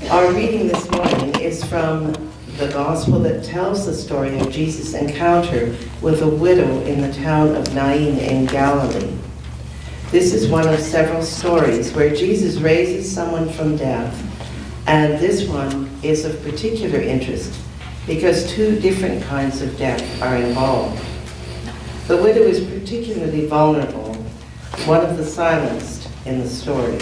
Our reading this morning is from the Gospel that tells the story of Jesus' encounter with a widow in the town of Nain in Galilee. This is one of several stories where Jesus raises someone from death, and this one is of particular interest because two different kinds of death are involved. The widow is particularly vulnerable, one of the silenced in the story.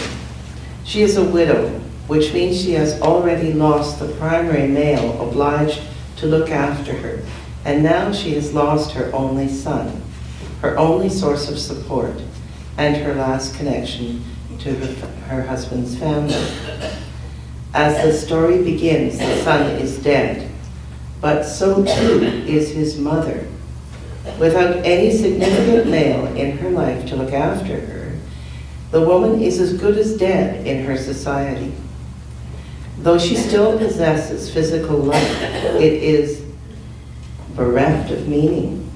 She is a widow, which means she has already lost the primary male obliged to look after her, and now she has lost her only son, her only source of support, and her last connection to her husband's family. As the story begins, the son is dead, but so too is his mother. Without any significant male in her life to look after her, the woman is as good as dead in her society. Though she still possesses physical life, it is bereft of meaning.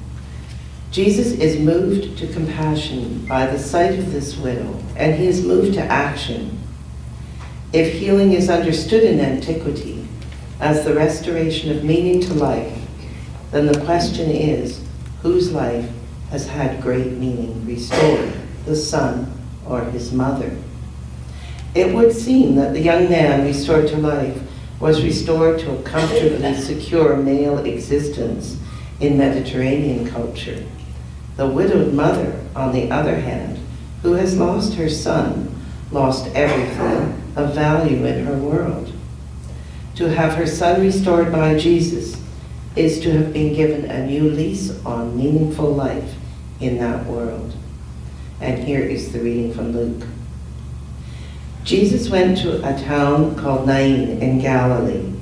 Jesus is moved to compassion by the sight of this widow, and he is moved to action. If healing is understood in antiquity as the restoration of meaning to life, then the question is, whose life has had great meaning restored, the son or his mother? It would seem that the young man restored to life was restored to a comfortably secure male existence in Mediterranean culture. The widowed mother, on the other hand, who has lost her son, lost everything of value in her world. To have her son restored by Jesus is to have been given a new lease on meaningful life in that world. And here is the reading from Luke. Jesus went to a town called Nain in Galilee,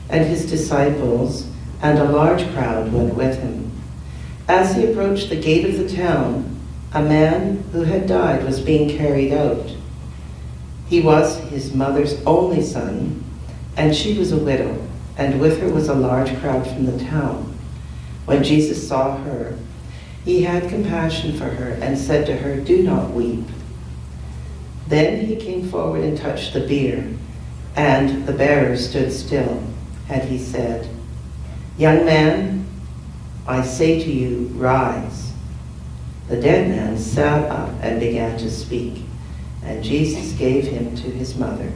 and his disciples and a large crowd went with him. As he approached the gate of the town, a man who had died was being carried out. He was his mother's only son, and she was a widow, and with her was a large crowd from the town. When Jesus saw her, he had compassion for her and said to her, "Do not weep." Then he came forward and touched the bier, and the bearer stood still. And he said, "Young man, I say to you, rise." The dead man sat up and began to speak, and Jesus gave him to his mother.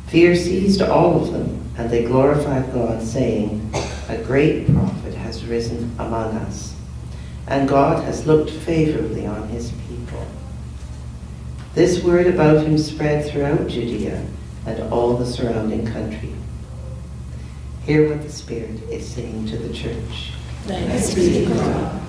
Fear seized all of them, and they glorified God, saying, "A great prophet has risen among us, and God has looked favorably on his people." This word about him spread throughout Judea and all the surrounding country. Hear what the Spirit is saying to the church. Thanks be to God.